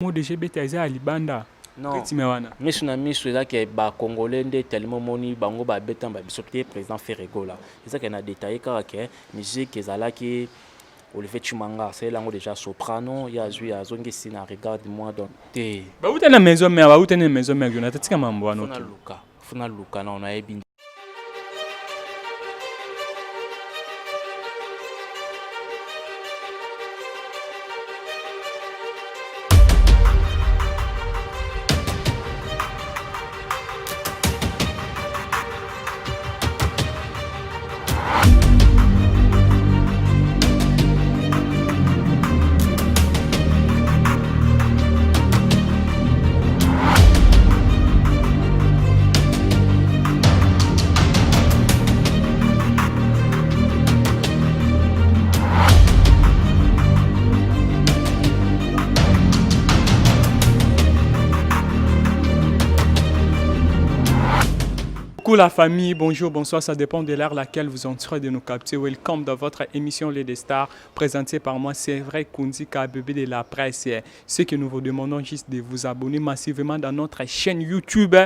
Mo de GBT eza libanda. Non, mais je suis sûr que les Congolais sont tellement moni bango ba betan ba bisoté président Ferrego là. C'est ça qu'on a détaillé car que musique ezala qui Olivier Chimanga c'est là déjà soprano, il y a joué à zone qui na regarde-moi donc té. Ba utana maison mère, ba utana maison mère Jonathan tika mambo ano. Funa Luka na on a ebin. Coucou la famille, bonjour, bonsoir, ça dépend de l'heure laquelle vous êtes en train de nous capter. Welcome dans votre émission Les Stars, présentée par moi, c'est vrai Kounzi KBB de la presse. Ce que nous vous demandons juste de vous abonner massivement dans notre chaîne YouTube.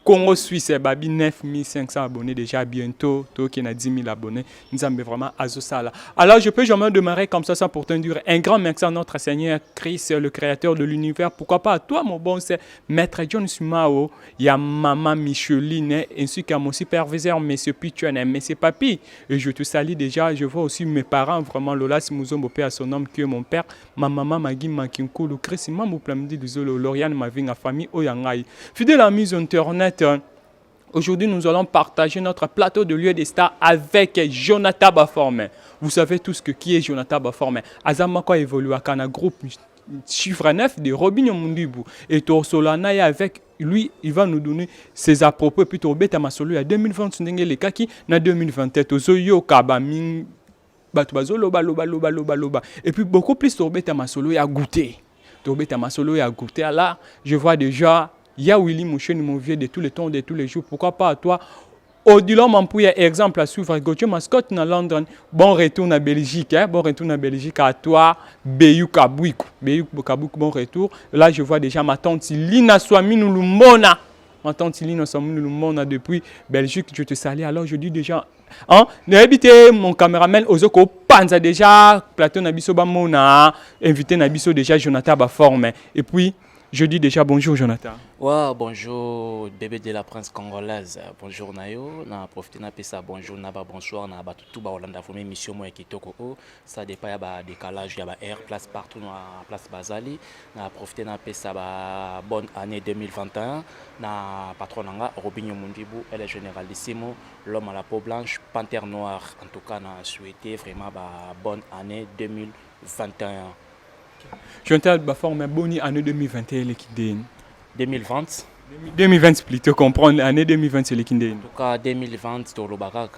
Congo Suisse, Babi 9500 abonnés déjà bientôt, qui a 10 000 abonnés. Nous avons vraiment Azosala. Alors je peux jamais démarrer comme ça pour te dire un grand merci à notre Seigneur Christ, le créateur de l'univers. Pourquoi pas à toi mon bon, c'est Maître John Sumao, il y a Maman Micheline, ainsi qu'à mon superviseur, Monsieur Pichuan, Monsieur Papi. Et je te salue déjà, je vois aussi mes parents, vraiment Lola Simouzo, père à son nom, que mon père, ma maman Magui Makinkulu, Chris, Mamou Plamdi, Loriane, ma vie, ma famille, Oyangai. Fidèle à mise internet. Aujourd'hui, nous allons partager notre plateau de lieu des stars avec Jonathan Baforme. Vous savez tous qui est Jonathan Baforme. Azamako évolue à un groupe chiffre 9 de Robinho Mundibu. Et Torsolana avec lui, il va nous donner ses apropos. Et puis Torbeta Masolo à 2020, les kaki na 2021. Ozoyo Kabaming. Et puis beaucoup plus Torbeta Masolo a goûté. Torbeta Masolo a goûté. Là, je vois déjà. Il y a Willy Mouchen, mon vieux de tous les temps, de tous les jours. Pourquoi pas à toi? Odilon Mampouya, exemple à suivre. Gauthier Mascotte dans Londres. Bon retour en Belgique. Bon retour en Belgique à toi. Beyou Kabouikou. Beyou Kabouikou, bon retour. Là, je vois déjà ma tante Lina Swami Lumona. Ma tante Lina Swami Lumona depuis Belgique. Je te salue. Alors, je dis déjà. N'habitez mon caméraman Ozoko Panza déjà. Plateau Nabiso Bamona. Invité Nabiso déjà Jonathan Baforme. Et puis. Je dis déjà bonjour Jonathan. Ouais, bonjour bébé de la prince congolaise. Bonjour Nayo, na profité na pesa bonjour na ba bonsoir na ba tout ba Hollande fo émission mo kitoko o ça dépend ya ba décalage ya ba air place partout na place Bazali na profité na pesa ba bonne année 2021 na patron nga Robinho Mundibu elle est généralissimo l'homme à la peau blanche panthère noire en tout cas na souhaité vraiment ba bonne année 2021. Jonathan Baforme bonne année 2021 l'équidé. 2020. 2020 plutôt comprendre l'année 2020 c'est l'équidé. En tout cas 2020 to lobaka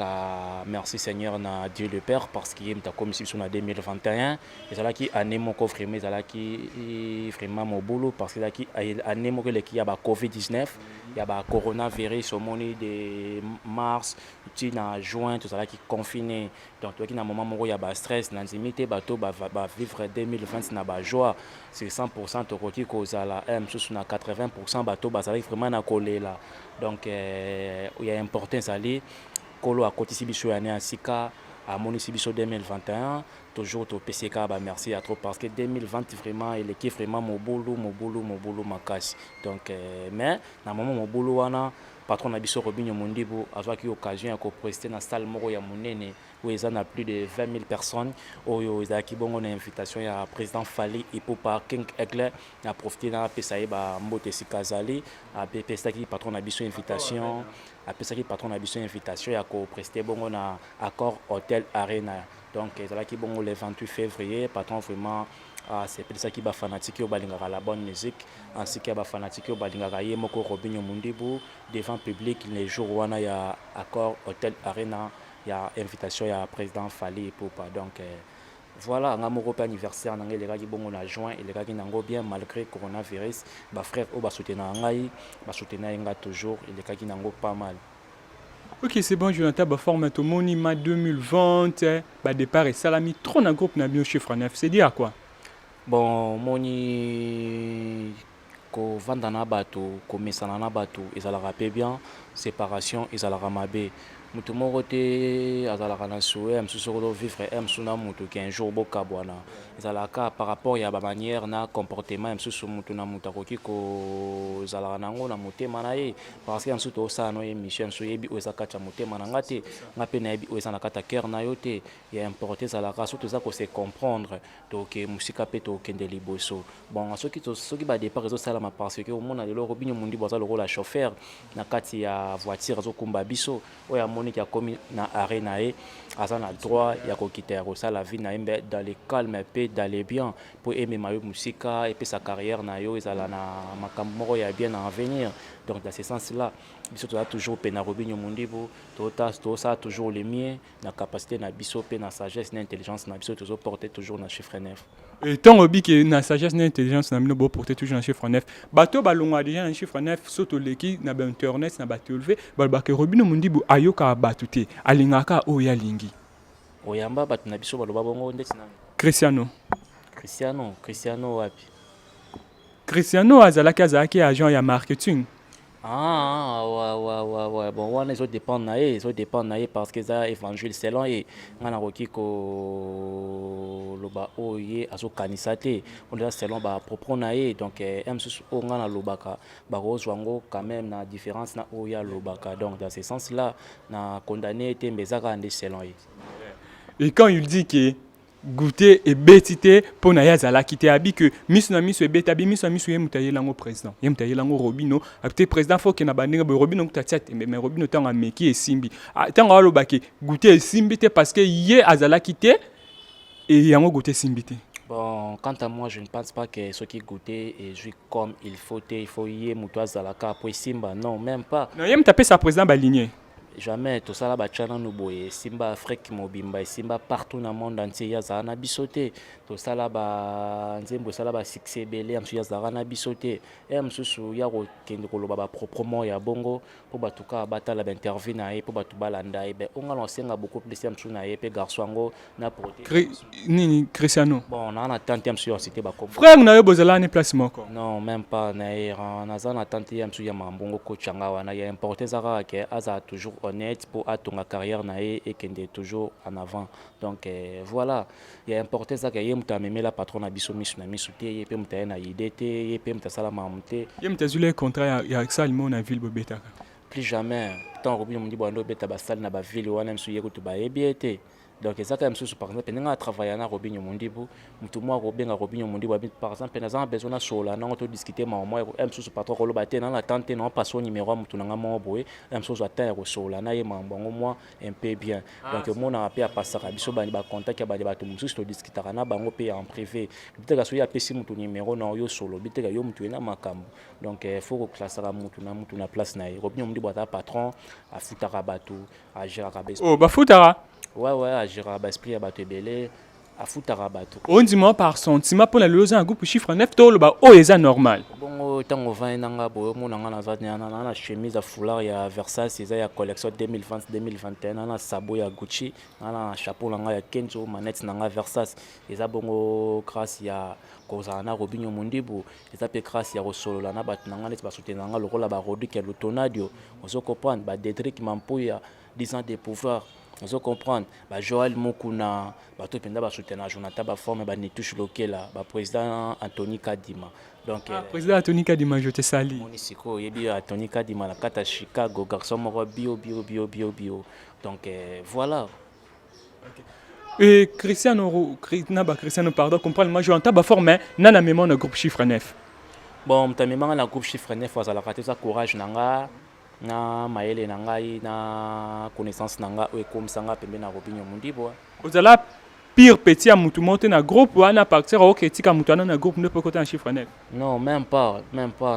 merci Seigneur na Dieu le Père parce qu'il est comme si sur 2021 et ça là qui année mon coffre mais ça là qui vraiment mon boulot parce que là qui année mon qui y a ba Covid-19 il y a ba coronavirus au mois de mars tu na juin tout ça là qui confiné donc toi qui na moment il y a ba stress na limité bateau ba vivre 2020 na ba joie c'est 100% to côté cause la m sur na 80% bateau ba ça vraiment na coller là donc il y a importance aller kolo à côté sibiso année en sika à mon sibiso 2021 toujours au PCK bah merci à trop parce que 2020 vraiment il est vraiment mon boulot ma casse donc mais na moment mon boulot wana patron na biso Robinho Mundibu azwaki occasion ya prester na salle moko ya munene où ils en a plus de 20 000 personnes oyo ezaki bongo na invitation ya président Fally Ipupa King Egle na profiter na pesaye ba mbote sikazali a pesaki patron na biso invitation a pesaki patron na biso invitation ya ko prester bongo na Accor Hotel Arena donc ezalaki bongo le 28 février patron vraiment c'est pour ça qui va fanatique au balingaka la bonne musique ainsi que ba fanatique au balingaka yemoko Robinho Mundibu devant public les jours où il y a Accor Hotel Arena il y a invitation ya président Fally Ipupa donc voilà un amour anniversaire nangé les gars qui bon en juin et les gars qui n'ont bien malgré coronavirus ba frère au ba soutenir ngai ba soutenir nga toujours et les gars qui n'ont pas mal. Ok, c'est bon, Jonathan Baforme, ton monima 2020, bah départ et salami, trop dans groupe na bio chiffre 9, c'est dire quoi? Bon moni kovanda na bato komesana na bato ezalaka mpe bien, séparation ezalaka mabe. Mutu moko te azalaka na souhait ya mosusu soko vivre ya mosusu na mutu ke un jour bokabwana ezalaka par rapport ya bamanière na comportement ya mosusu mutu na mutu akoki kozalaka nango na motema na ye parce que ya mosusu tosala no émission ya mosusu yebi oyo eza kati ya motema na nga te nga mpe nayebi oyo eza na kati ya cœur na yo te ya importe ezalaka soki toza kose comprendre toke mosika mpe tokende liboso bon soki badépart ezosalama parce que omona lelo robinio mondibo aza lokola chauffeur na kati ya voiture azokumba biso oyo amoni akomi na arrêt na ye aza na droit ya kokita ya kosala vie na ye mpe dans le calme mpe dans le bien mpo emema yo mosika epesa carrière na yo ezala na makambo moko ya bien na avenir donc dans ce sens là biso toza toujours mpe na robinio mondibo tosala toujours le mien na capacité na biso mpe na sagesse na intelligence na biso tozoporte toujours na chiffre 9. Et tant obi que na sagesse na intelligence na mino bo porter toujours un chiffre 9. Bato balongwa déjà un chiffre 9 soto leki na ba internet na bato levé ba ke robino mundibu ayoka bato te alingaka oya lingi. Oyamba bato na biso baloba bongo ndeti na Cristiano wapi? Cristiano azalaki agent ya marketing. Ouais. Bon, wana dépend na ye parce que ça évangile selon ye ngana koki ko loba oye azokanisa te on est selon ba propre na ye donc msusu o ngana lobaka ba rozwango quand même na différence na oya lobaka donc dans ce sens là na condamné te mbezaka ande selon ye. Et quand il dit que goûter et bétité pour na yazala kité abi que misu na misu e betabi misu na misu ye mutaye lango président ye mutaye lango robino abité président faut que na bandinga be robino kutatia mais robino tanga meki e simbi tanga walo baki goûter e simbi te parce que ye azala kité et yango goûter simbi te. Bon, quant à moi, je ne pense pas que ce qui goûtait et jouit comme il faut y mutu azalaka po simba non même pas. Non ye mutape sa président baligné. Jamais tout ça là bachana nous boye simba Afrique mobimba simba partout dans le monde entier ya zana bisoté tout ça là ba nzembo ça là ba succès belé am ya zana bisoté et am susu ya ko kende ko loba ba proprement ya bongo pour batuka batala ba interview na e pour batu balanda e be onga no senga beaucoup plus am suna e pe garçon ngo na proté nini Cristiano bon on a tenté am sur cité ba comme frère na yo bozala ni place moko non même pas na na zana tenté am sur ya mambongo ko changa wana ya importer zara ke aza toujours honnête pour atonga carrière na et qu'elle est toujours en avant donc voilà il y a importé ça que y muta memela patron na biso misu na misu te ye pe muta na idée te ye pe muta sala mamute ye muta zule contrat ya salimo na ville bobetaka plus jamais tant robino mundi bando beta ba sal na ba ville wana misu ye ko to ba ebiete donc ça quand même sous par exemple pendant travailler na robinho mondibo mutu moi robenga robinho mondibo par exemple na za besoin na sola na to discuter ma moi m sous patron ko loba te na la tante non pas son numéro mutu na mo boye m sous atteindre ko sola na ye mambango moi un peu bien donc mon na pe a passer biso bani ba contact ya bani bato musu to discuter na bango pe en privé biteka so ya pesi mutu numéro na yo solo biteka yo mutu na makambo donc faut ko classer mutu na place na ye robinho mondibo ata patron a futaka bato a gérer ka oh ba futara ouais à gérer l'esprit à battre belé à foutre à battre on dit moi par sentiment pour la loser un groupe chiffre 9 to ba oh eza normal bon tant au 20 nanga boyo mo nanga na chemise à foulard ya Versace eza ya collection 2020 2021 na sabo ya Gucci na chapeau nanga ya Kenzo manette nanga Versace eza bongo grâce ya kozana robinho mondibo eza pe grâce ya rosolo na bat nanga net ba soutenir nanga lokola ba rodu ke lutonadio ozo comprendre ba Dedrick Mampoya 10 ans de pouvoir. Vous comprendre bah Joël Mokuna bah tout penda bah soutenir Jonathan bah forme bah Nitouche Lokela bah président Anthony Kadima donc président Anthony Kadima je te salue moni siko yebi Anthony Kadima la kata Chicago garçon moko bio donc voilà. Et Cristiano pardon comprendre moi je entends bah forme nana mémoire na groupe chiffre 9 bon ta mémoire na groupe chiffre 9 ça la rater ça courage nanga na maele na ngai na connaissance na nga oyo ekomisanga pembe na robinho mondibo ozala pire petit à mutu monte na groupe wana partir au critique mutu na groupe ne peut côté en chiffre net non même pas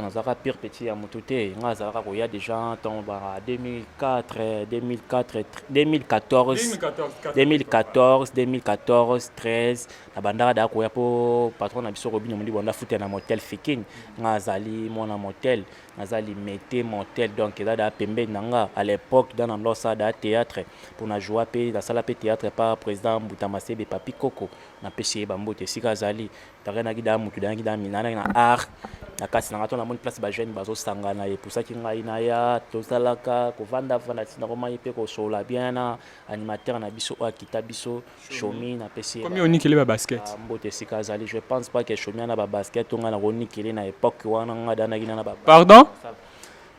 nazaka pire petit à mutu te nga zaka ko ya déjà ton ba 2014 13 na bandara da ko ya po patron na biso robinho mondibo na futa na motel Fiking nga zali mona motel nazali mete motel donc là da pembe nanga à l'époque dans l'ambiance da théâtre pour na jouer pe la salle pe théâtre par président Mbuta Masebe de papi koko na pesi bambote sika azali tarenaki da mutu danaki da minana na art na kasi na ngato na moni place ba jeune bazo sangana et pour ça ki ngai na ya tosalaka ko vanda tina ko mai pe ko sola bien na animateur na biso akita biso Chomi na pesi Combien on nikele ba basket mbote sika azali je pense pas que Chomi na ba basket on na ronikele na époque wana ngada na gina na ba pardon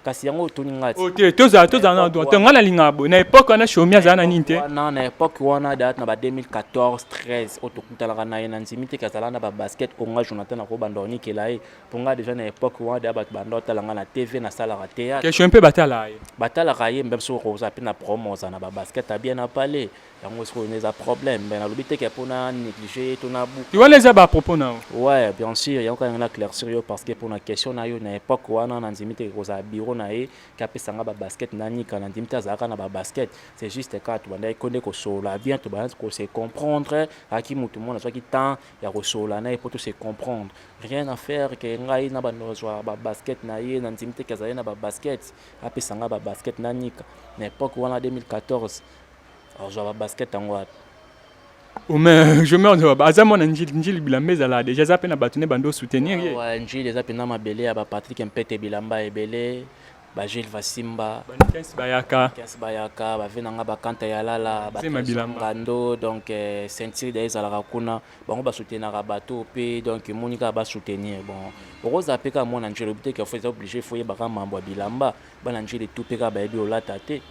kasi yango tuni ngati ok toza na droit ngana lingabo na époque wana Chomi azana ninte na époque wana date na ba 2014 13 otokutalaka na ye na nzimite kazala na ba basket onga Jonathan na ko bandoni kelaye ponga déjà na époque wana da ba bandota langa na TV na sala ka théâtre question peu batala ye ye mbem so ko za pina promo za na ba basket a bien na parler yango so on a problème mais na lobité ke pona négliger to na bu tu vois les à propos na ouais bien sûr yango quand na clair sur yo parce que pour na question na yo na époque wana na nzimite ko za bureau na ye kapesanga ba basket na nika na nzimite azaka na ba basket c'est juste quand tu banda ikonde ko sola bien tu banda ko se comprendre aki mutu mona so ki temps ya ko sola na pour tout se comprendre rien à faire que ngai na bando zo ba basket na ye na nzimite kazali na ba basket apesanga ba basket na nika na époque wana 2014 alors je ba basket en what mais je me dis azamo na njili bilambeza la déjà ça pena batune bando soutenir ye ouais njili za pena mabele ya ba Patrick Mpete bilamba ebele ba Gilles Vasimba bayaka ba venanga ba kanta ya lala ba ngando donc sentir des ala kuna bango ba soutenir bateau pe donc monika ba soutenir bon roza peka mona njili obité que faut obligé faut yeba mambo bilamba bana njili tout peka ba ebi olata te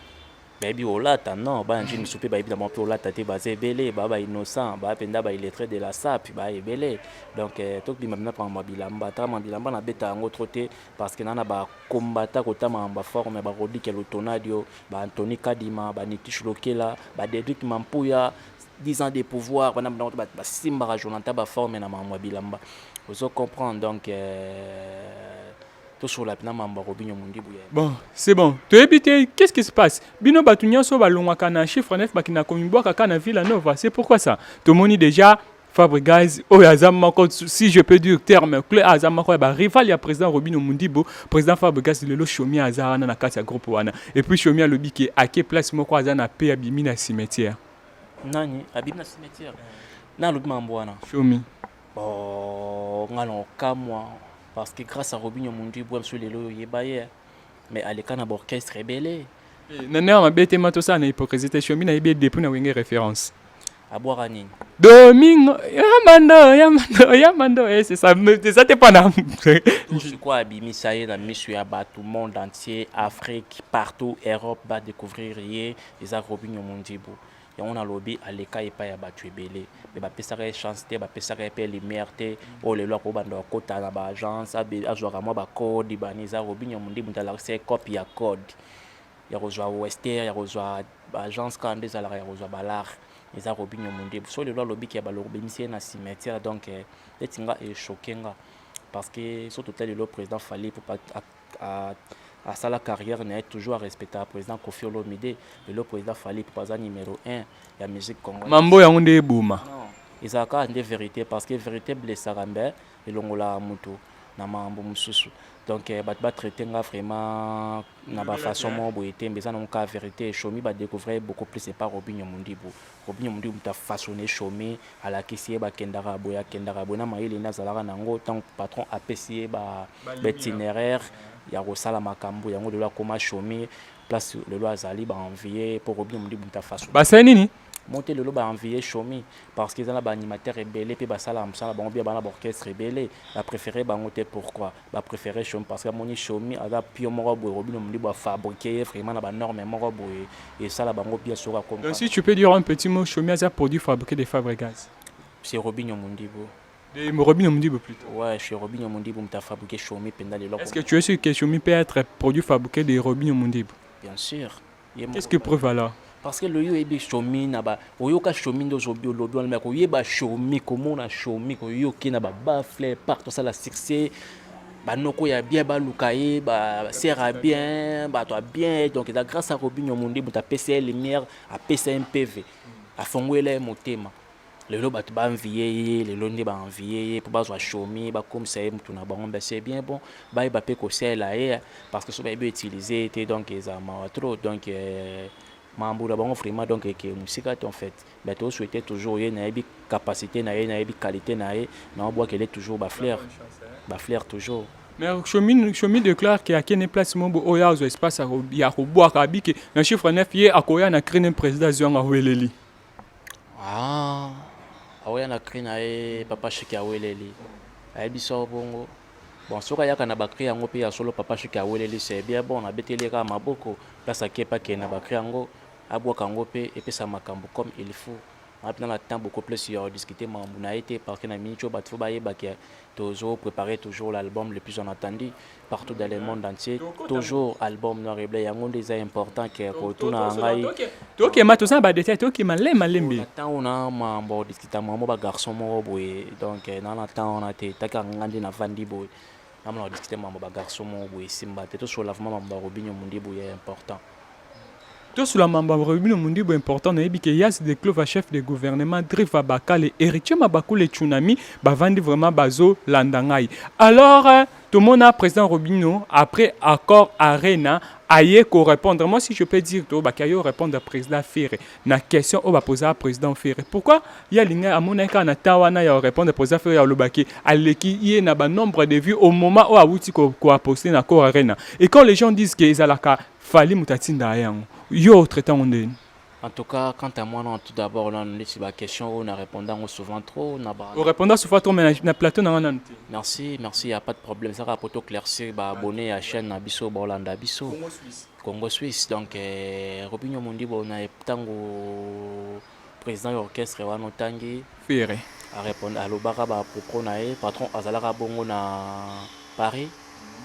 baby olata non ba njili misupe ba ebi na mampo olata te ba zebele ba innocent ba penda ba illettré de la SAP ba ebele donc tok bima na pa bilamba ta bilamba na beta yango troté parce que nana ba combattre kota mamba forme ba Rodi Kelotonadio ba Anthony Kadima ba Nitish Lokela ba Dedrick Mampuya 10 ans de pouvoir ba Simba Jonathan ba forme na mamba bilamba vous comprendre donc sur la bon, c'est bon. Tu es qu'est-ce qui se passe? Bino Batunia so balongwa kana chiffre 9 bakina komimboa kana Villa Nova. C'est pourquoi ça? Tout le monde déjà Fabregas, si je peux dire terme clé azama ko ba rival ya président Robino Mundibo, président Fabregas le Chomi azara na kati ya groupe wana. Et puis Chomi a lobi ki à quelle place moko azana pe abimi na cimetière. Nani abimi na cimetière. Na lobi mambwana. Chomi. Oh, ngalo kamwa. Parce que grâce à Robinho Mundibo, monsieur Lelo Yebaye, mais à l'écran à l'orchestre rebelle. Nana ma bête mato ça na hypocrisie Chomi na ibe depuis na wenge référence. À boire à Nîmes. Domingo, Yamando, c'est ça t'es pas là. C'est quoi Abimi ça y est, monsieur Abba, tout le monde entier, Afrique, partout, Europe, va découvrir les Robinho Mundibo. Et on a lobby à l'écart et pas à battre belé mais ba pesa chance te ba pesa pe lumière te o le lo ko bando kota na ba agence azwa moi ba code ba niza Robinho Mundibo mutala c'est copie ya code ya rozwa Wester ya rozwa ba agence quand des ala ya rozwa balar niza Robinho Mundibo so le lo lobby ki ya ba lobby mission na cimetière donc etinga e choquenga parce que surtout le président fallait pour pas à sa carrière n'est toujours respecté le président Kofi Olomide le président Fali Paza numéro 1 la musique congolaise mambo ya onde bouma non ils ont quand des vérités parce que vérité blesse rambe et longola mutu na mambo mususu donc ba traiter vraiment na ba façon mo boité mais ça non cas vérité Chomi ba découvrir beaucoup plus c'est pas Robinho Mundibo ta façonné Chomi à la kisie ba kendara boya na maïli na zalaka nango tant patron APC ba itinéraire ya rosala makambo yango de la koma Chomi place le loi azali ba envier pour Robinho Mundibo ta façon ba c'est nini monter le lot ba envier Chomi parce qu'ils ont ba animateur rebelle pe ba sala msala ba bien ba orchestre rebelle ba préféré ba ngote pourquoi ba préféré Chomi parce que moni Chomi ada pio moko boy Robinho Mundibo fabriquer vraiment na ba norme moko boy et ça la bango bien sera comme donc si tu peux dire un petit mot Chomi a produit fabriqué des Fabregas c'est Robinho Mundibo de Robinho Mundibo plutôt ouais chez Robinho Mundibo mta fabriqué Chomi pendant les est-ce que tu es sûr que Chomi peut être produit fabriqué de Robinho Mundibo bien sûr qu'est-ce que preuve alors parce que le yo ebe Chomi na ba oyoka Chomi ndo zobi olobi on meko yeba Chomi comment na Chomi ko yo ki na ba bafle partout ça la succès ba noko ya bien ba lukaye ba sera bien ba toi bien donc grâce à Robinho Mundibo ta PC lumière a PC MPV a fongwele motema lelo bato ba envier lelo ndi ba envier pour bazwa Chomi ba comme ça mutu na bango ba c'est bien bon ba pe ko sela parce que so ba be utiliser était donc ezama trop donc Mamboula bango vraiment donc que musique en fait. Mais tu souhaitais toujours y a une capacité na une qualité na on voit qu'elle est toujours ba flair toujours. Mais chemin de clair qui a quelle place mon beau ya zo espace ya ko bois kabi que na chiffre 9 ye akoya na créer un président zonga weleli. Ah. Aoya na créer na papa chiki aweleli. Ayebiso bongo. Bon, soka yaka na bakri yango pe ya solo papa chiki aweleli c'est bien bon na beteli ka maboko place akepa ke na bakri yango abwa kango pe epesa makambo comme il faut. Maintenant la temps beaucoup plus sur discuter mambo na été parce que na mincho batfo ba yeba ke toujours préparer toujours l'album le plus en attendu partout dans le monde entier toujours album noir et blanc yango déjà important que retourna ngai OK mato ça ba détail OK malembe temps on a mambo discuter mambo ba garçon mo boy donc na na temps on a été taka ngandi na vandi boy na on discuter mambo ba garçon mo boy simba te to sur lavement mambo Robinho Mundi boy est important. Tout sur la mamba Robinho Mundi est important na yebi que yas de clova chef de gouvernement Drifa Bakale héritier Mabaku le tsunami ba vandi vraiment bazo landangai. Alors tout le monde a président Robinho après accord Arena aye ko répondre moi si je peux dire to bakayo répondre président Ferre na question au ba poser président Ferre. Pourquoi il y a linga amonaka na tawana ya répondre président Ferre ya lobaki aleki yé na ba nombre de vues au moment où awuti ko poster na accord Arena. Et quand les gens disent que ezalaka fali mutatinda yango yo traitant on est. En tout cas, quant à moi, non, tout d'abord, on a question, on a répondu souvent trop. On répond souvent trop, mais na plateau nan. Merci, il n'y a pas de problème. Ça va pour éclaircir, abonner à la chaîne Nabiso, Bolanda Biso. Congo Suisse. Donc, Robinho Mundi, on a tango président de l'orchestre, Wano Tangi. Ferré. À répondre à l'Obara, pour patron Azalara Bongo na Paris.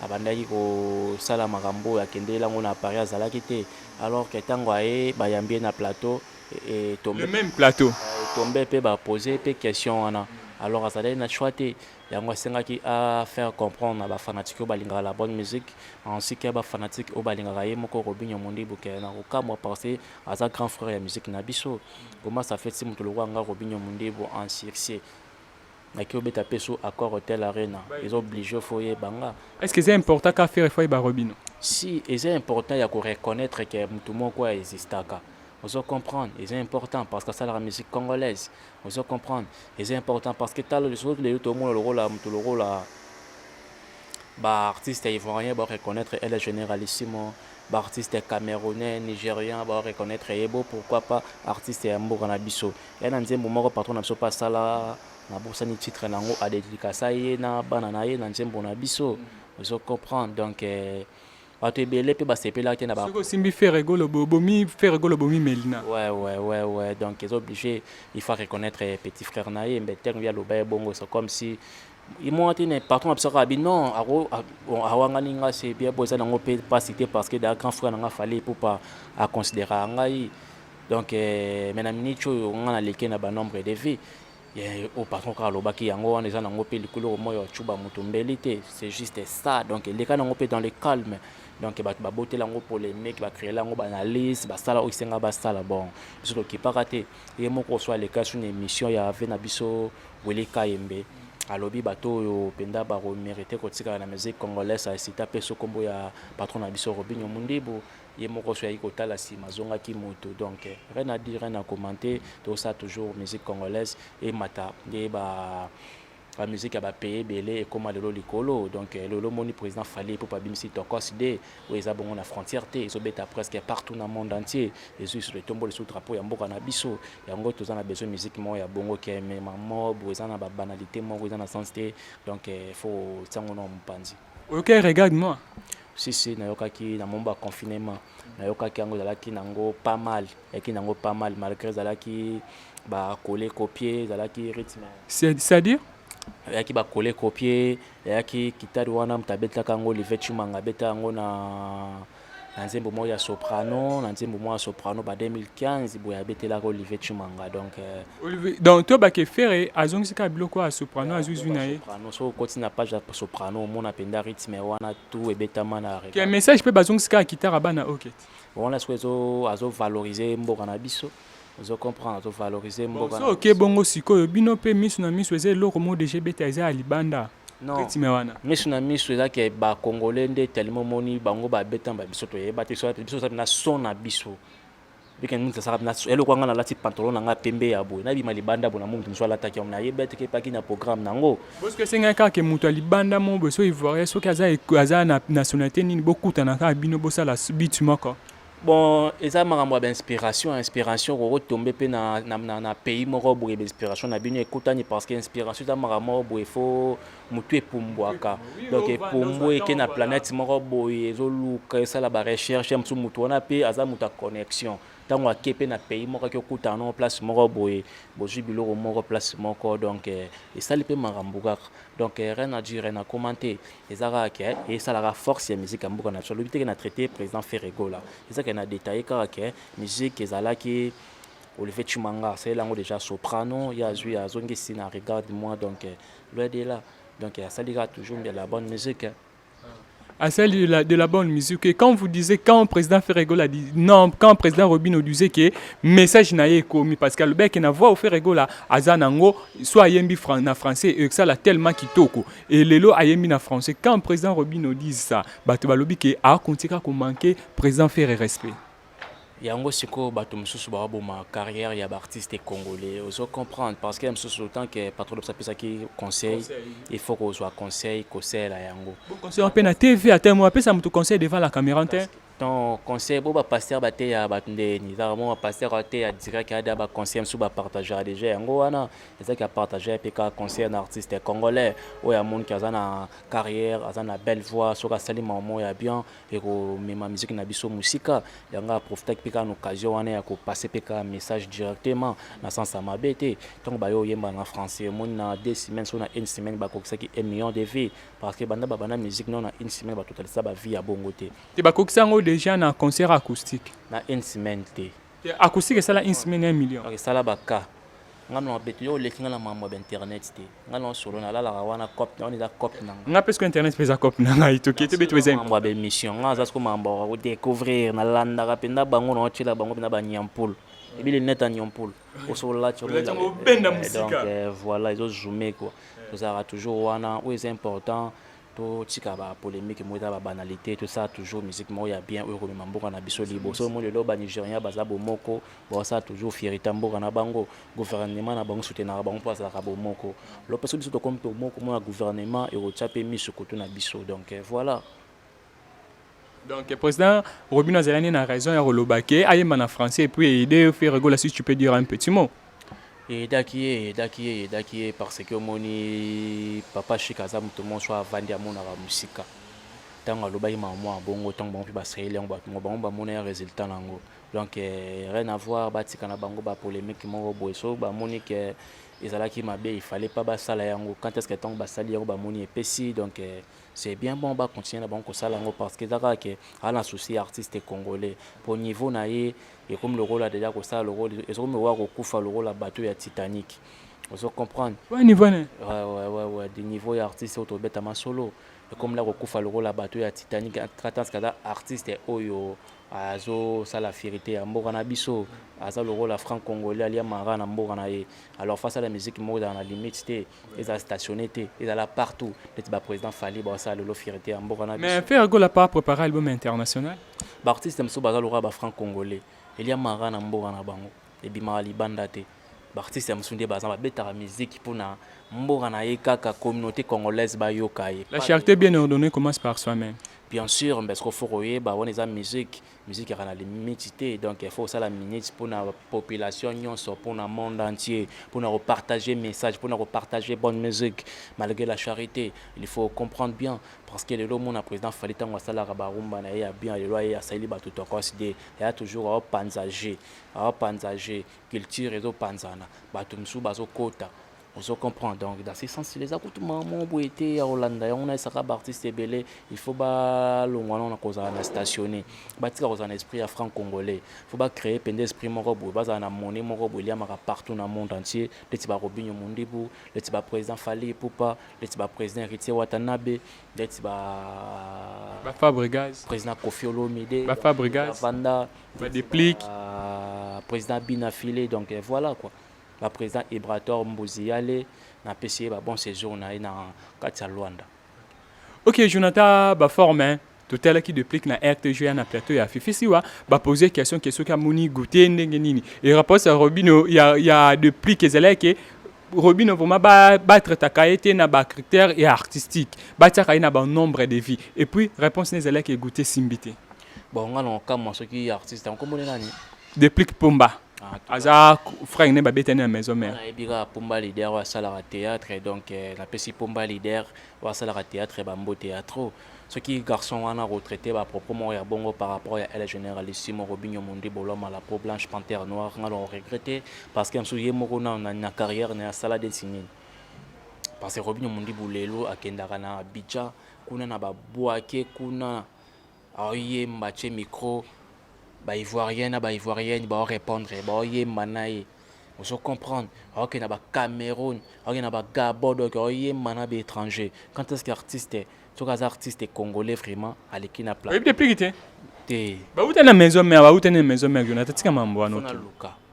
Abandaki ko sala makambo ya kendela ngona Paris azalaki te alors que tango aye bayambi na plateau et tomber le même plateau tomber pe ba poser pe question wana alors azalaki na choix te yango sengaki à faire comprendre ba fanatique balinga la bonne musique ainsi que ba fanatique o balinga ye moko Robinho Mundi buke na ko moi penser aza grand frère ya musique na biso comment ça fait si mutu lo nga Robinho Mundi en succès. Qui ont tapé sur accord Hotel Arena. Ils ont obligé à faire banga. Est-ce que c'est important qu'à faire faire Robinho? Si, c'est important il y a qu'on reconnaître que tout le monde quoi existe là. Vous allez comprendre, c'est important parce que ça la musique congolaise. Vous allez comprendre, c'est important parce que tout le monde le rôle là. Bah artiste ivoirien va reconnaître elle est généralissimo. Bah artiste camerounais, nigérien va reconnaître Ebo pourquoi pas artiste Mboka Biso. Et dans un moment patron n'a pas ça là. Na bosani titre nango a dédicace ye na bana na ye na nzembo na biso vous comprendre donc bato ebele pe basepela te na ba soko simbi faire rigolo bomi Melina ouais donc ils obligé il faut reconnaître petit frère na ye mbeter via loba bongo c'est comme si ils m'ont dit patron absaka bi non awangani nga c'est bien boza nango pe pas cité parce que da grand frère nga fallait pour pas à considérer ngai donc maintenant nicho nga na leke na ba nombre de vies. Au patron Karlobaki yango on est dans ngopé likolo moyo chuba mutumbelité c'est juste ça donc les cas ngopé dans le calme donc ba boté la ngo polémique ba créer la ngo analyse ba sala o senga ba sala bon surtout qui pas raté et moko soit les cas sur une émission ya ave na biso wele kayembe alobi bato yo penda ba mériter kotika na musique congolaise a cita peso kombo ya patron na biso Robinho Mundi ye moko soit ikotala si mazonga ki moto donc rien à dire rien à commenter tout ça toujours musique congolaise et mata et la musique a payé belé et comme le likolo donc le moni président fallait pour pas bimsi to considérer où ils a bon la frontière té ils obéta presque partout dans le monde entier et sur le tombeau sous drapeau ya mboka na biso yango tous a besoin musique mo ya bongo qui mais maman boza na ba banalité mo boza na sens té donc faut tsango no mpanzi. OK regarde-moi. Si nayokaki na momba confinement nayokaki yango zalaki nango pas mal malgré zalaki ba coller copier zalaki rythme c'est-à-dire yaki ba coller copier yaki kitari wana mtabetaka ngo Olivier Chimanga beta yango na nzembo mo ya soprano na nzembo mo ya soprano ba 2015 boya betela ko Olivier Chimanga donc to ba ke faire azongisa biloko ya soprano azuzuna ye soprano so continue na page ya soprano mo na penda rythme wana tout ebetama na que message pe bazongisa guitare bana OK on laisse azo valoriser mboka na biso vous comprendre azo valoriser mboka so OK bongo sikoyo bino pe misu na misu eze loko mo de beta eza alibanda non misu na misu eza ke ba congolais nde tellement moni bango ba betan ba biso to yeba te so biso na son na biso bike mundu sara na elo kwanga na lati pantalon na nga pembe ya boy na bima libanda bona mundu nso alata ki na yebete ke paki na programme nango parce que c'est un cas que mutu libanda mo beso ivoirien so kaza na nationalité nini bokuta na ka bino bosala bitu moko. Bon, eza makambo ya inspiration ko tomber pe na pays moko boye inspiration na bino ekutani parce que inspiration eza makambo boye fo mutu epumbwaka donc epumbu eke na planète moko boye ezoluka esala ba recherche msu mutu wana pe aza mutu ya connexion ntango ake pe na pays moko ake okuta no place moko boye bozwi biloko moko place moko donc esali mpe makambo kaka donc rien à dire rien à commenter ezaka ke esalaka force ya musique ya mboka na biso lobi teke na traité président Ferrego là ezaka na détaillé kaka ke musique ezalaki Olivier Chimanga c'est là déjà soprano ya zwi azongisi na regarde moi donc loin de là donc asalika toujours de la bonne musique À celle de la bonne musique. Et quand vous disiez, quand le président Ferrego a dit, non, quand le président Robino disait que message n'a pas commis, parce que le bec n'a voix au Ferrego là, à Zanango, soit ayembi na français, et que ça l'a tellement kitoko. Et le lot ayembi na français. Quand le président Robino dit ça, bah tu vas le dire a continué à manquer président Ferré respect. Yango siko bato mususu ba ma carrière ya artiste congolais ozo comprendre parce que mususu autant que patron de sa qui conseil il faut qu'on soit conseil la yango bon conseil on peut na TV à terme on peut ça me conseil devant la caméra ton conseil bo ba pasteur ba te ya batndeni za mo pasteur te ya direct ya ba conseil musu ba partager déjà yango wana ça qui a partagé pe ka conseil un artiste congolais o ya monde qui a na carrière a na belle voix so ka sali maman ya bien et ko mema musique na biso musika yanga profiter peka une occasion wana ya ko passer peka message directement na sens à mabete donc ba yo yemba na français mon na 2 semaines so na une semaine ba ko saki 1 million de vues parce que banda ba na musique non na une semaine ba totalisa ba vie ya bongote te ba ko déjà na concert acoustique na une semaine te acoustique ça la une semaine 1 million ok ça la baka ngano betu yo lekinga na mambo internet te ngano solo na la wana cop on eza cop nga parce que internet pesa cop na ngai to kete betu eza mambo be mission nga za ko mambo ko découvrir na landa rapenda bango na chila bango na ba nyampul ebile net en nyampul o so la cho donc voilà ils ont zoomé quoi ça aura toujours wana où est important to tika ba polémique mo ba banalité tout ça toujours musique mo ya bien euro mboka na biso libo so mo lelo ba Nigérien baza bomoko bo ça toujours fierté mboka na bango gouvernement na bango soutenir na bango pasa ka bomoko lo peso biso to comme to moko mo gouvernement et au tchape miso koto na biso donc voilà donc président Robino Zelani na raison ya rolobake ayema na français et puis aider faire rigoler si tu peux dire un petit mot. Et d'akié parce que moni papa chikaza muto mon soit vandi amona la musique tant aloba ima moi bongo tant bon puis ba sreli ngo ba mona résultat nango donc rien à voir batika na bango ba polémique mo boeso ba moni que ezalaki mabe il fallait pas ba sala yango quand est-ce que tant ba sali yango ba moni epesi donc c'est bien bon ba continuer na bango sala yango parce que zaka que ala souci artiste congolais pour niveau na ye et comme le rôle a déjà que ça le rôle et comme le roi le rôle la bateau ya Titanic vous comprendre ouais niveau ouais des niveaux artistes auto beta ma solo et comme là le rôle la bateau ya Titanic traitant ce cas artiste oyo azo ça la fierté ya mboka na biso aza le rôle franc congolais alia mara na mboka na ye alors face à la musique mo dans la limite té ils a stationné té ils a là partout le président Fali ba ça le fierté ya mboka na biso mais faire gola pas préparer album international ba artiste mso baza le roi franc congolais elia mara na mboka na bango ebima libanda te ba artiste mso nde baza ba betara musique pona mboka na ye kaka communauté congolaise ba yoka ye la charité bien ordonnée commence par soi-même. Bien sûr, parce qu'il faut bah on est la musique qui a la limite donc il faut ça la minute pour la population pour le monde entier pour nous partager message pour nous partager bonne musique malgré la charité il faut comprendre bien parce que le monde président fallait tant ça la barumba na ya bien le loi ya sali ba tout considérer il y a toujours un panzager culture et panzana ba tout msu bazo kota on se comprend donc dans ce sens les écoutes maman boité à Hollande on a ça artiste belé il faut ba longwana on a cause à stationner bâtir dans un esprit à franc congolais faut pas créer pendant esprit mon robot base na monnaie mon robot il y a partout dans le monde entier le tiba Robinho Mondibu le tiba président Fali Poupa le tiba président Héritier Watanabe le tiba Fabregas président Kofi Olomide Fabregas Vanda déplique président Binafilé donc voilà quoi le président Ibrator Mbuziale n'a pas bon séjour na Luanda. Ok, Jonathan, forme. total qui depuis na RTG na plateau ya Fifi siwa ba poser question que moni goûter ndenge nini et réponse à Robino il y a depuis que zela que Robino vraiment battre ta qualité na ba critères et artistique battre ka na ba nombre de vies et puis réponse ne zela que goûter simbité bon ngalo kama ce qui artiste on comme nani depuis Pumba aza frère ne ba betene na maison mère na ebiga Pumba leader wa sala théâtre donc la pesi Pumba leader wa sala théâtre ba mbo théâtre ce qui garçon wana retraité ba proprement ya bongo par rapport à elle généralissime Robinho Mundi boloma la peau blanche panthère noire ngalo regretté parce que msuye moko na carrière na sala de signer parce que Robinho Mundi bulelo akendaka na Abidjan kuna na ba boake kuna aye mbache micro ba ivoirienne ba répondre ba yemba naye on se comprendre ok na ba Cameroun ok na ba Gabon donc yemba na ba étranger quand est-ce qu'artiste tous les artistes congolais vraiment à l'équipe na place oui depuis quitté te ba uta na maison mère Jonathan tika mambo ano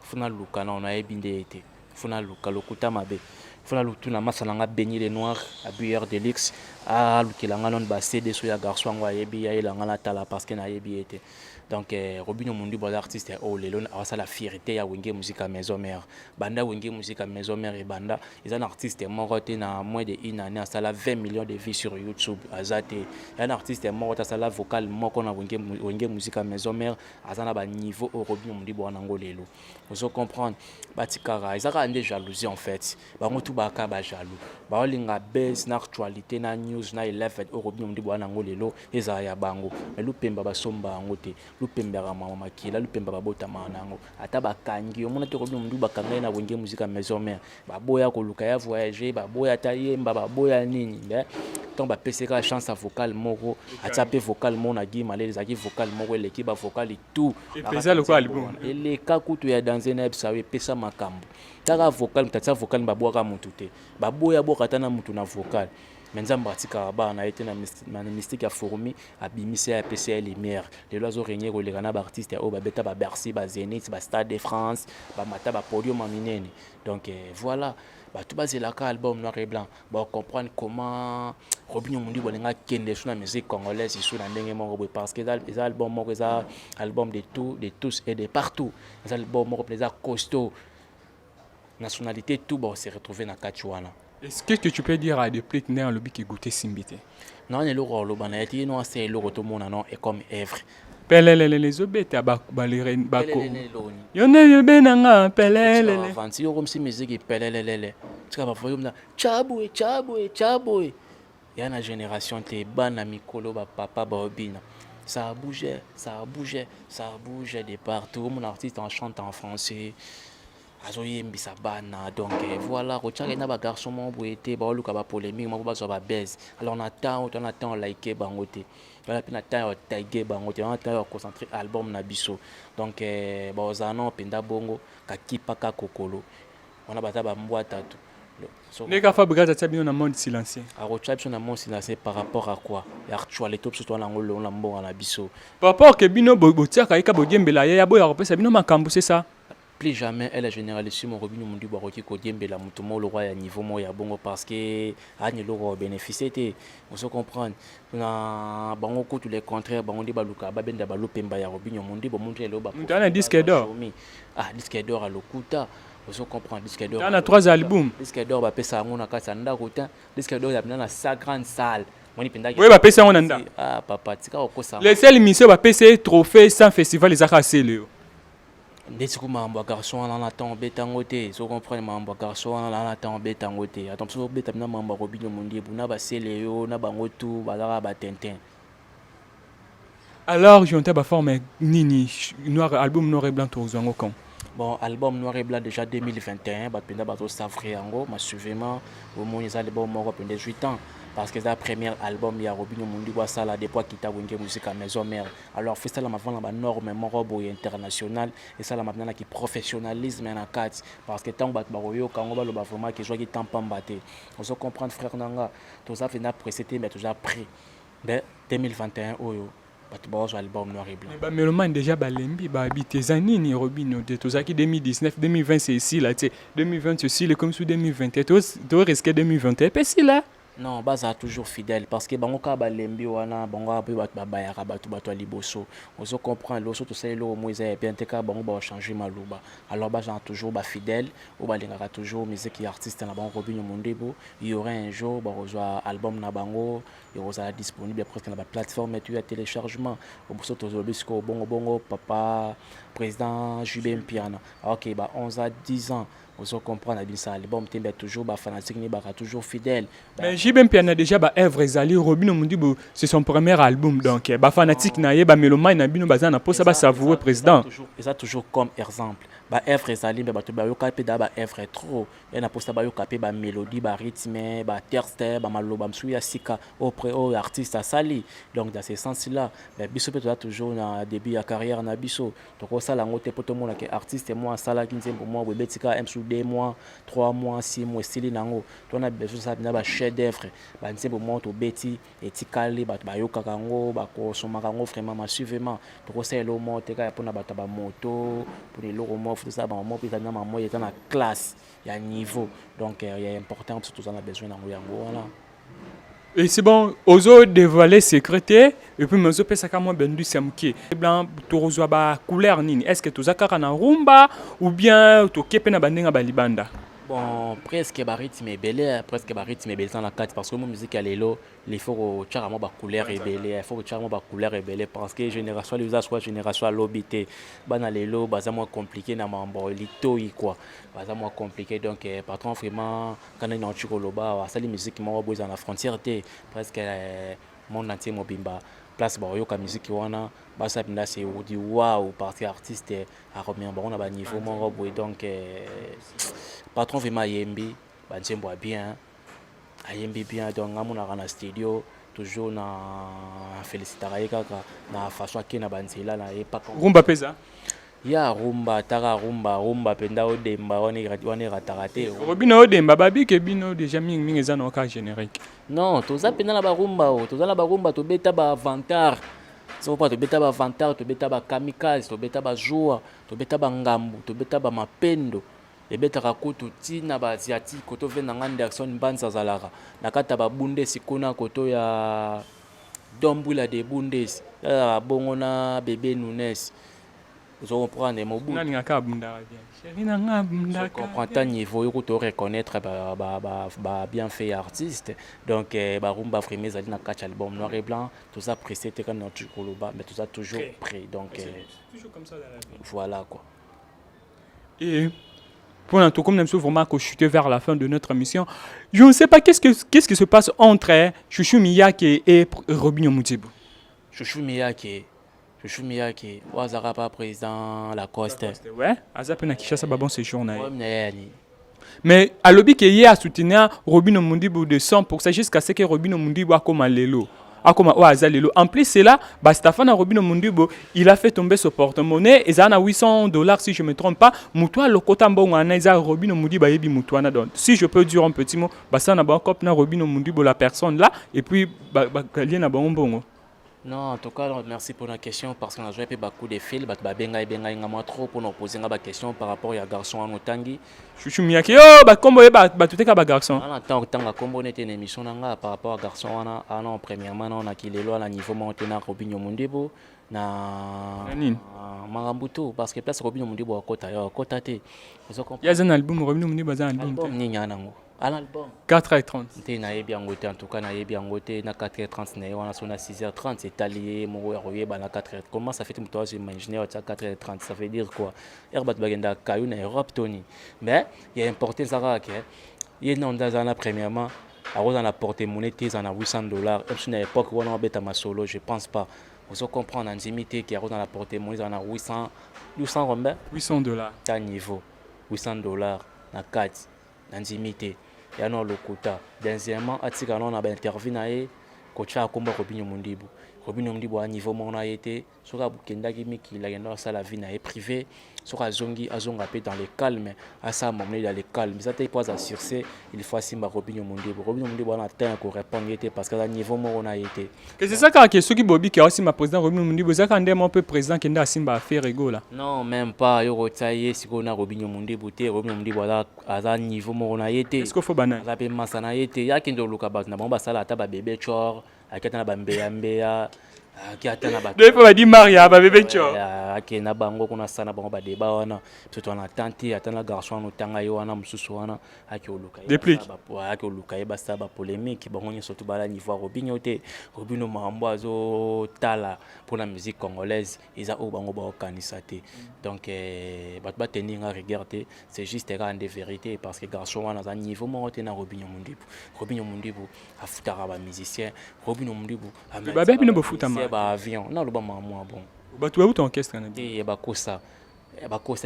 funa luka na on a ebinde été funa luka lokuta mabe funa lutuna masalanga Béni les noirs à Buyer Delix à lukilanga non ba CD so ya garçon ngo ayebi ya elanga na tala parce que na yebi été donc Robinho Mundi bon artiste oh lelo a ça la fierté ya wenge musique à maison mère banda wenge musique à maison mère et banda ils un artiste mort na moins de une année ça la 20 millions de vues sur YouTube azate un artiste mort ça la vocal moko na wenge musique à maison mère azana ba niveau Robinho Mundi bon nango lelo vous comprendre batikara ils a des jalousie en fait bango tout baka ba jaloux ba olinga base na actualité na news na 11 Robinho Mundi bon nango lelo eza ya bango mais lupemba basomba ngote lupembera mama makila lupemba babota manango ata bakangi omona te Robinho Mundi bakanga na wenge musique à maison mère baboya ko luka ya voyager baboya ta yemba baboya nini donc ba PCK chance vocal moko ata pe vocal mona gi malé les aki vocal moko l'équipe ba vocal et tout et pesa le quoi album et les kakutu ya danser na sawe pesa makambo taka vocal mtatsa vocal baboya mutu te baboya boka tana mutu na vocal Menzamba tika ba na été na mystique a fourmi a bimisé a PC lumière les lois régner ko les gana ba artiste au ba beta ba Bercy ba Zénith ba Stade de France ba mata ba podium minene donc voilà ba tout basé la album noir et blanc ba comprendre comment Robinho Mundi bolinga kende sur la musique congolaise ici na ndenge moko parce que les albums moko ça album de tous et de partout les albums moko plaisir costaud nationalité tout bon se retrouver na Kachuana. Est-ce que tu peux dire à des plaies né en lobby qui goûtait simbité non le rôle banati non c'est le tout monde non et comme Èvre pelele les obeta ba balere bako yone benanga pelele avanti yo comme si musique pelele tu vas voir comme chaboué ya na génération te bana mikolo ba papa ba obina ça a bougé de partout mon artiste en chante en français azoyembisa bana donc voilà kochaka na ba garçon mo boete ba luka ba polémique mo ba so ba baise alors on attend like bango te voilà puis on attend taguer bango te on attend concentrer album na biso donc ba ozana penda bongo kakipa ka kokolo on a bata ba mbwata tout les gars Fabrice Tabino na monde silencieux arocha na monde silencieux par rapport à quoi actualité surtout na ngolo na mbonga na biso par rapport que bino botiaka ika bodiembela ya boya kopesa bino makambu c'est ça. Plus jamais elle est généralissime Robinho Mundi Baroki ko diembela mutumo le roi ya niveau mo ya bongo parce que ani le roi bénéficier te on se comprendre na bango ko tous les contraires bango ndi baluka ba benda balopemba ya Robinho Mundi bo montre le ba un disque d'or disque d'or à lokuta on se comprendre disque d'or on a 3 albums disque d'or ba pesa ngona kasa ndako ta disque d'or ya na sa grande salle oui ba pesa ngona nda papa tika okosa les seuls mission ba pesa trophée sans festival les akasele ndeti ko mambo garçon on attend betango te so comprendre mambo garçon on attend betango te attends so beta na mambo Robinho Mundi buna ba sele yo na bango tout bazara ba tintin alors jonte ba forme nini noir album noir et blanc to zongo quand bon album noir et blanc déjà 2021 ba penda ba to savre yango ma suivement au moins les albums moko pendant 18 ans parce que c'est le premier album il y a Robinho Mundi wa sala depuis kita wenge musique à maison mère alors fait ça la avant la norme morobo international et ça la maintenant qui professionnalisme na kat parce que tant ba royo kango ba lo ba vraiment que joie qui tant pambaté on se comprendre frère nanga tout ça fait na précédé mais toujours prêt de 2021 oyo batu ba album noir et blanc ba meloman déjà ba lembi ba habité zanini Robinho de tout ça qui 2019 2020 c'est ici là tu sais 2020 c'est aussi comme sous 2021 to risque 2021 et puis si là Non, baza toujours fidèle parce que bango ka balembi wana bango ape bat babayaka bato liboso. Ozo comprendre loso to sai lo moïse et bien te ka bango ba changer maluba. Alors baza toujours ba fidèle ou balingaka toujours musique artiste na bango Robinho Mondebo. Il y aura un jour ba rejoindre album na bango, il sera disponible presque na ba plateforme et tu as téléchargement. Obuso to zo bisko bongo papa président Jubin Piana. OK, ba 11 à 10 ans. Vous comprenez bien ça, l'album est toujours fanatique, toujours fidèle. Mais JBM Piana déjà ba œuvre ezali Robinho Mondebo c'est son premier album donc ba fanatique na ye ba mélomane na bino baza na posa ba savourer président. Et ça toujours comme exemple. Ba œuvre ezali ba to ba yoka pe da ba œuvre trop. Et na posa ba yoka pe ba mélodie, ba rythme, ba texte, ba maloba msuya sika auprès au artiste à sali. Donc dans ce sens-là, ba biso pe toujours na début ya carrière na biso. Donc ça la ngote poto mona que artiste moi sala kinzembo moi betika sous 2 mois, 3 mois, 6 mois, style nango. On a besoin de ba chef d'œuvre. Ba nzembo moi to beti etikali ba yoka kango ba ko soma kango vraiment massivement. Donc ça le mo te ka pona ba moto pour les loro mo tout ça ba mo pisa na mo yeta na classe, il y a niveau. Donc il y a important surtout ça on a besoin nango yango voilà. Et c'est bon, ozo dévoiler secrétaire et puis mezo pesa kama bendu samke. Blanc torozo ba couleur nini. Est-ce que tozaka na rumba ou bien to kepe na bandenga balibanda? Bon, presque rythme est belé, presque rythme est belé dans la carte parce que mon musique elle est là, il faut que charamo ba couleur est belé, il faut que charamo ba couleur est belé parce que génération les soit génération l'obité, bana lelo baza moins compliqué na mambo lito quoi, baza moins compliqué donc patron vraiment quand on est en chikoloba, ça les musique moi bois dans la frontière té presque mon entier mobimba place ba yoka musique wana basa pinda c'est di waouh parti artiste a remis bon na ba niveau mon bois donc patron vraiment yembi banzembo bien ayembi bien donc ngamuna kana studio toujours na félicitaka ye kaka na façon ake na banzela na ye paka Rumba pesa ya rumba taka rumba penda odemba wane rataka te Robinho odemba babike bino déjà mingi eza na ka générique. non toza penda na ba rumba to beta ba vantar so pas to beta ba vantar to beta ba kamikaze to beta ba joie to beta ba ngambu to beta ba mapendo ebetaka kutu tina ba asiatique koto vena Anderson Mbanza zalaka nakata ba Bundes kuna koto ya Dombula de Bundes ya bongo na bébé Nunes vous comprendre mobu Nani ngaka bunda bien chérie na ngabunda comprendre niveau yo to reconnaître ba bien fait artiste donc ba rumba vraiment zali na catch album noir et blanc tout ça pressé te kana tu koloba mais tout ça toujours prêt donc toujours comme ça dans la vie. voilà quoi. Et pour l'instant, comme nous sommes vraiment chuté vers la fin de notre émission, je ne sais pas qu'est-ce qui se passe entre Chouchou Miyake et Robinho Mondebo. Chouchou Miyake, Ouazara pas président Lacoste. Ouais, Azap na Kishasa babon séjour na. Ouais, mais à l'objet qu'il y a soutenir Robinho Mondebo de 100% jusqu'à ce que Robinho Mondebo a comme lelo. En plus, c'est là, Stéphane Robinho Mondebo, il a fait tomber ce porte-monnaie et ça a $800 si je ne me trompe pas. Moutoua le quota bon on a Robinho Mondebo yebi moutoua donc si je peux dire un petit mot, ça n'a pas encore Robinho Mondebo la personne là et puis lien na bon. Non, en tout cas, merci pour la question parce qu'on a joué beaucoup de fils, benga trop pour nous poser une question par rapport à garçon en Otangi. Chouchou Miyake, oh, combo tout est garçon. En tant que combo n'était une émission par rapport à garçon, on premièrement on a qu'il est loin à niveau maintenant Robinho Mondebo na Marambuto parce que place Robinho Mondebo à Kota te. Il y a un album Robinho Mondebo un album. Un album 4h30 c'était na yebi en tout cas na yebi en na 4h30 na on a son à 6h30 c'est allié mon royeba na 4h comment ça fait tout toi j'imaginer à 4h30 ça veut dire quoi herbat bagenda kayu na Europe Tony mais il est important ça que il est non dans premièrement à cause on a porté monnaie en a $800 et à l'époque où on a bêta ma solo je pense pas vous comprendre en limité qui a dans la portée monnaie en a 800 $800 à niveau $800 na 4 dans limité. Il y a le quota. Deuxièmement, on a intervenu kocha komba Robinho Mondibu. Robinho Mondibu à niveau mon a été soka bukenda ki miki la genda sa la vie na privé soka zongi azonga pe dans le calme à ça m'emmener dans le calme ça t'est pas à surser il faut simba Robinho Mondibu. Robinho Mondibu on attend qu'on réponde était parce que à niveau mon on a été que c'est ça quand que ceux qui bobi qui aussi ma président Robinho Mondibu ça quand un peu président qui nda simba faire ego là non même pas yo rotailler si on a Robinho Mondibu te Robinho Mondibu à niveau mon on a été est-ce qu'il faut banane ça peut masana été ya kindo luka ba na bomba sala ta ba bébé chor aketa na ba mbeya qui attend la deux fois dit Maria ba bébé cho qui na bango kuna sana bango ba débat wana surtout on a tenté attend la garçon no tanga yo wana mususu wana aki oluka ba aki oluka ba sa ba polémique bango ni surtout ba la niveau Robinho te Robinho mambo azo tala pour la musique congolaise ils a o bango ba okanisa te donc ba tenir à regarder c'est juste un de vérité parce que garçon wana za niveau mo te na Robinho Mondibu a futara ba musicien Robinho Mondibu a ba bébé no futa ba avion na loba mamwa bon ba tu auto orchestre na et ba kosa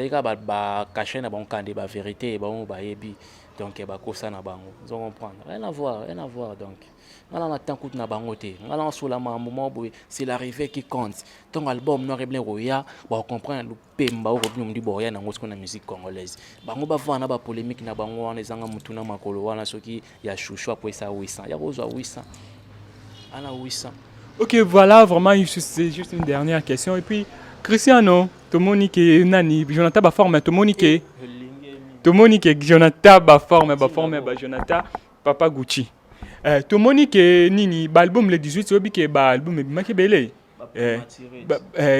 ika ba cacher na bon kande ba vérité ba on ba yebi donc ba kosa na bango vous comprendre rien à voir donc ngala na tant coup na bango te ngala sur la moment boy c'est l'arrivée qui compte ton album noir et blanc roya ba comprendre lu pemba Robinho Mondibu boya na ngosiko na musique congolaise bango ba vana ba polémique na bango wana ezanga mutu na makolo wana soki ya chouchou après ça 800 ya kozwa 800 ana 800. Ok, voilà, vraiment, c'est juste une dernière question. Et puis, Cristiano, Tomonique, Nani, Jonathan Baforme, Tomonique, Jonathan Baforme, Jonathan Papa Gucci. Tomonique, Nini, l'album le 18, c'est l'album, c'est belé.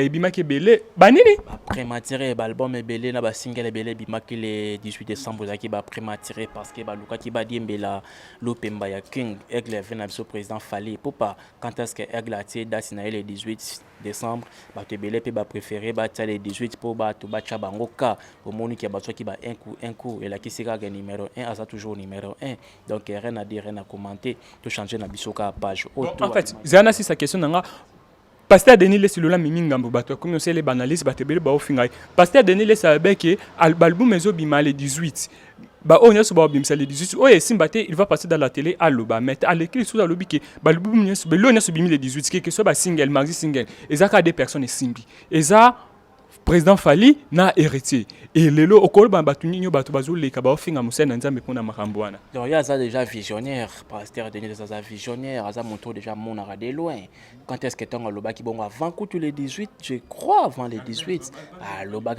Bimaki belé. Banini? Prématuré, l'album est belé, na ba single est belé, Bimaki le 18 décembre, zaki ba prématuré parce que ba Luka ki ba diembela l'opemba ya King, Aigle vient au président Fali. Pourquoi quand est-ce que Aigle a tiré date le 18 décembre, ba te belé pe ba préféré ba tia le 18 pour ba to ba cha bango ka au moni ki ba so ki ba un coup et la ki sera numéro 1 à ça toujours numéro 1. Donc rien à dire, rien à commenter, tout changer na bisoka page. En fait, Zana si sa question nanga Pasteur Denis le silula mimingambo bato comme on sait les banalistes batebele ba ofinga. Pasteur Denis le sabe que album mezo bima le 18. Ba on so ba bimsa le 18. Oye simbate il va passer dans la télé à loba mais à l'écrit sous lobi que ba album nyeso be lo nyeso bimi le 18 que so ba single maxi single. Ezaka des personnes simbi. Eza président Fali na héritier et lelo okolo ba batuninyo bato bazuli ka ba ofinga musena nzambe pona makambwana. Donc il y a ça déjà visionnaire, pasteur Denis ça visionnaire, ça montre déjà mon ara de loin. Quand est-ce que ton loba qui bon avant coup tous les 18, je crois avant les 18. Ah loba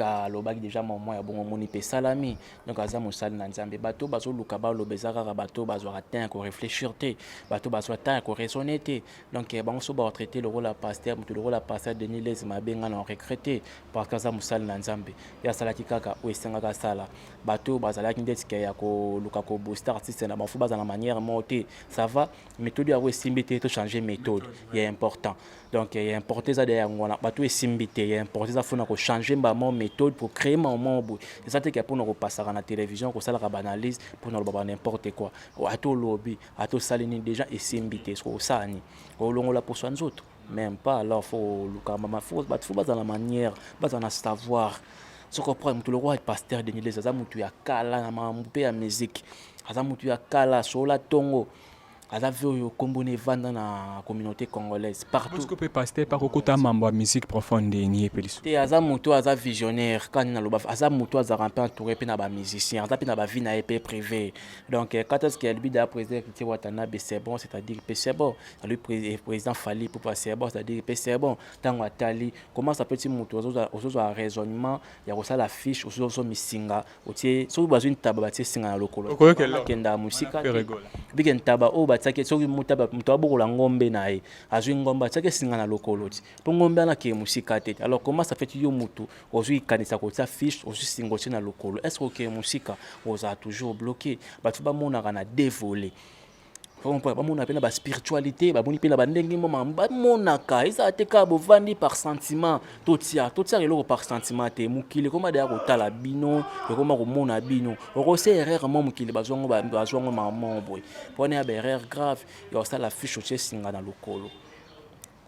déjà mon ya bon moni pe salami. Donc aza musal na nzambe bato bazo luka ba lobezaka ka bato bazo atteindre ko réfléchir te, bato bazo atteindre ko raisonner te. Donc bon so ba traiter le rôle à pasteur, le rôle à pasteur Denis les mabenga na regretter parce que ça musal na nzambe. Ya salaki kaka oesengaka sala. Bato bazalaki ndetike ya ko luka ko booster artiste na bafu baza na manière monter ça va méthode ya wesimbité to changer méthode il est important donc il est important ça derrière ngona bato esimbité il est important ça faut na ko changer ba mon méthode pour créer mon bout c'est ça que pour nous passer à la télévision ko sala ka banalise pour nous ba n'importe quoi ato lobby ato salini déjà esimbité so sani ko longola pour soins autres même pas alors faut luka mama faut baza na manière baza na savoir. Ce qu'on prend, le roi est pasteur Denis les azamutu ya kala na mampe ya musique, azamutu ya kala sola tongo, azavu yo kombone vanda na communauté congolaise partout. Est-ce que peut pasteur par okota mambo musique profonde ni epeliso? Te azamutu aza visionnaire quand na loba azamutu azarampe entouré pe na ba musicien, azape na ba vie na épée privé. Donc quand est-ce qu'elle bida président qui watana c'est bon, c'est-à-dire que c'est bon. Lui président Fali pour passer bon, c'est-à-dire que c'est bon. Tango atali comment ça peut être mutu ozo raisonnement ya ko sala fiche ozo misinga otie so bazune taba batie singa na lokolo. Kenda musika bigen taba o batake soki mutaba mutu abokola ngombe na ye azwi ngomba tsake singa na lokolo ti po ngombe ana ke musika tete alors comment ça fait yo mutu ozwi kanisa ko tsa fiche ozwi singo na lokolo est-ce que musika oza toujours bloqué batu ba mona kana dévoler on peut pas mona pena ba spiritualité ba boni pena ba ndengi moma ba monaka isa teka bo vandi par sentiment totia eloko par sentiment te mukile koma de ko tala bino e koma ko mona bino ko se erreur mo mukile bazongo maman boy pone ya erreur grave yo ça la fiche au singa na lokolo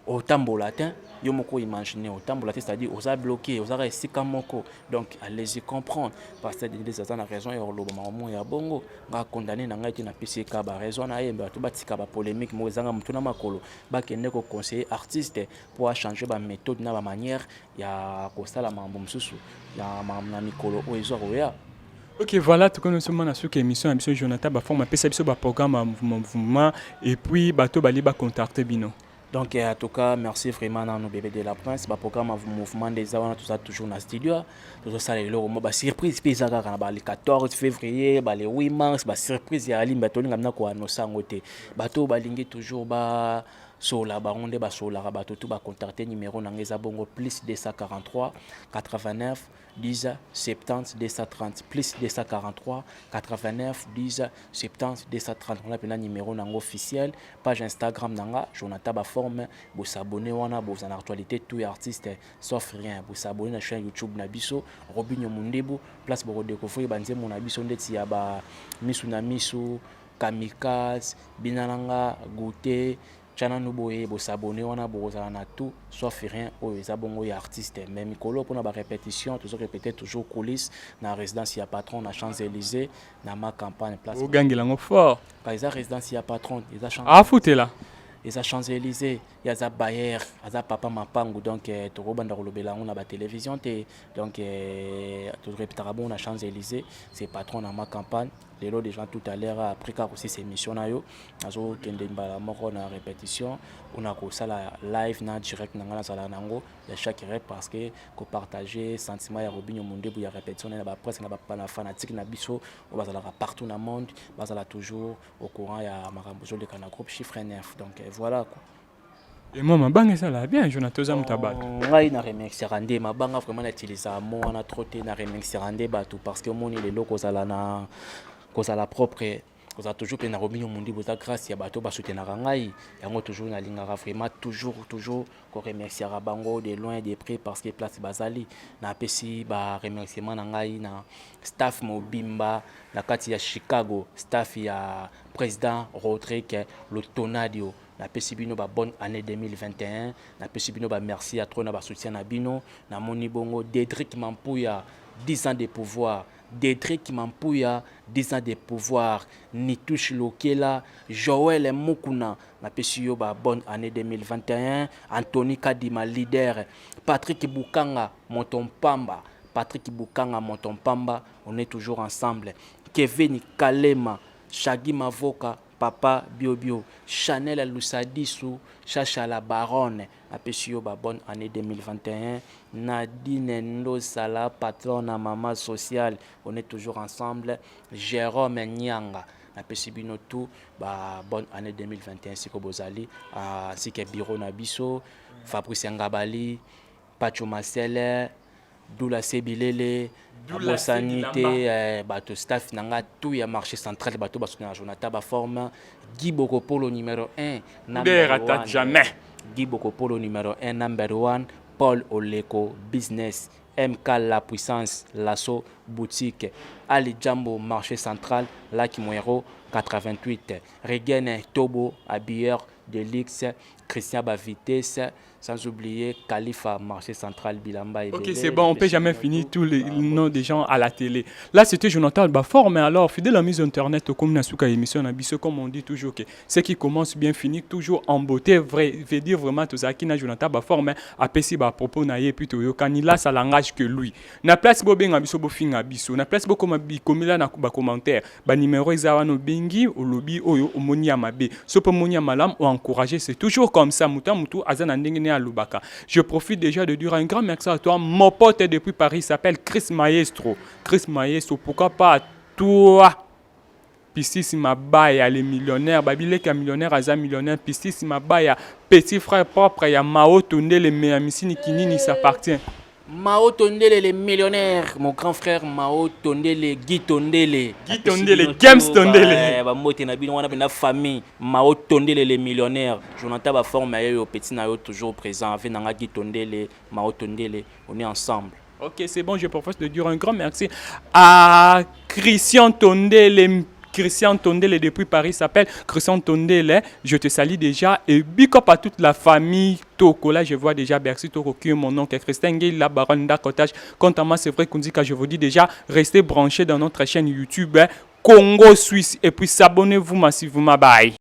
otambola te yo moko imaginer otambola te, c'est-à-dire oza bloqué oza esika moko, donc allez-y comprendre parce que des aza na raison ya oloba mamu ya bongo nga condamné na ngai te na pesi ka ba raison na yemba to batika ba polémique mo ezanga mutu na makolo bakende ko conseiller artiste pour changer ba méthode na ba manière ya kosala mambo msusu ya mambo na mikolo o ezo roya. Ok, voilà, tout comme nous sommes dans cette émission, émission Jonathan Baforme, appelle ça un programme à mouvement, et puis bateau bali ba contacter bino. Donc en tout cas, merci vraiment à nos bébés de la Prince. Le programme mouvement des avants, tout ça toujours dans le studio. Tout ça, les lots, surprise, puis ça, le 14 février, le 8 mars, surprise, il y a l'île, bateau, n'a quoi, nos sangoté. Bateau, balingue toujours, sola baronde basola bato tout ba contacter numéro nangeza bongo plus 243 89 10 70 230 plus 243 89 10 70 230. On appelle numéro nango officiel, page Instagram nanga Jonathan Baforme, vous s'abonner wana vous en actualité tout artiste sauf rien, vous s'abonner na chaîne YouTube na biso Robinho Mundebu place pour découvrir banze mon biso ndeti ya ba misu na misu kamikaze binananga goûter chana nuboye bo s'abonner wana bo na tout sauf rien o ezabongo ya artiste mais mikolo pour na ba répétition toujours répéter toujours coulisses na résidence ya patron na Champs-Élysées na ma campagne place au gangilango fort par exemple résidence ya patron eza là les Champs-Élysées, il y a Bayer, il y a Papa Mapangu, donc tu rebanda kolobela on a la télévision, donc tu répéteras bon à Champs-Élysées, c'est patron dans ma campagne. Les lots des gens tout à l'heure après car aussi c'est mission na yo, azo kende mbala moko na répétition, on a ko sala live na direct na ngala sala nango, ya chaque rep parce que ko partager sentiment ya Robinho Mundebu ya répétition na ba presse na ba fanatique na biso, on va partout dans le monde, bazala toujours au courant ya makambo zo le kana groupe chiffre 9. Donc voilà quoi. Et moi ma banque ça là bien Jonathan Zamutabal. Ngai na remercier rande ma banque vraiment na utiliser mo na trotter na remercier rande bato parce que moni les locaux zala na kozala propre koza toujours pe na Robinho Mundebu za grâce ya bato ba soutenir ngai yango toujours na lingara vraiment toujours ko remercier bango de loin de près parce que place bazali na pesi ba remerciement na ngai na staff mobimba na kati ya Chicago staff ya président Rodrigue Lotonadio na pesi bino ba bonne année 2021 na pesi bino ba merci à trop na ba soutien na bino na moni bongo Dédric Mampuya 10 ans de pouvoir Dédric Mampuya 10 ans de pouvoir Nitouche Lokela Joël Mukuna na pesi yo ba bonne année 2021 Anthony Kadima leader Patrick Bukanga Montompamba Patrick Bukanga Montompamba on est toujours ensemble Kevin Kalema Shagi Mavoka Papa Biobio, Chanel Lusadisu, Chacha la Baronne, Apesio ba bonne année 2021, Nadine Ndosala, patronne à maman sociale, on est toujours ensemble, Jérôme Nyanga, Apesibino tout, ba bonne année 2021, Siko Bozali, Sike Biro Nabiso, Fabrice Ngabali, Pacho Marcel, Doula Sebilele, la sanité, bateau staff nanga tout ya marché central bateau parce que Jonathan Baforme Guy Bokopolo numéro 1 number jamais Guy Bokopolo numéro 1 number 1 Paul Oleko business MK la puissance Lasso boutique Ali Jambo marché central Lac Moero 88 Regen Tobo habilleur de luxe Christian Bavitesse sans oublier Khalifa, marché central, Bilamba et Ok, c'est bon, on peut jamais finir tous les noms des gens à la télé. Là, c'était Jonathan Baforme, mais alors, fidèle à la mise internet, comme Nasuka émission, comme on dit toujours, que ce qui commence bien finit toujours en beauté, vrai, veut dire vraiment tout ça, qui n'a Jonathan Baforme, à Pessi, à propos, naïe, plutôt, Yokanila, ça langage que lui. Na place, Bobin, Abisso, Bofing, Abisso, na place, Boko, comme là, na kuba commentaire, ba numéro, Izawano, Bengi, au lobby, Oyo, Omoni, Amabe, Sopo Moni, Malam, ou encourager, c'est toujours comme ça, Mouta, Moutou, Azan, Andengene, à Lubaka. Je profite déjà de dire un grand merci à toi. Mon pote depuis Paris s'appelle Chris Maestro. Chris Maestro, pourquoi pas à toi? Pistis Mabaya, les millionnaires. Babilek a millionnaire, Aza millionnaire. Pistis Mabaya, petit frère propre, il y a Mao Tonde, les Méamisini Kinini, ça appartient. Mao Tondele les millionnaires, mon grand frère Mao Tondele, Guy Tondele. Guy Tondele, James Tondele. Ba moté na bino wana na famille, Mao Tondele les millionnaires. Jonathan Baforme yo petit na yo toujours présent avec nanga Guy Tondele, Mao Tondele, on est ensemble. Ok, c'est bon, je professe de dire un grand merci à Christian Tondele. Christian Tondele depuis Paris s'appelle Christian Tondele. Je te salue déjà. Et big up à toute la famille Toko. Là, je vois déjà Bercy Toko qui est mon oncle. Christian Gay, la baronne d'Akotage. Quant à moi, c'est vrai qu'on dit que je vous dis déjà, restez branchés dans notre chaîne YouTube Congo Suisse. Et puis, s'abonnez-vous massivement. Bye.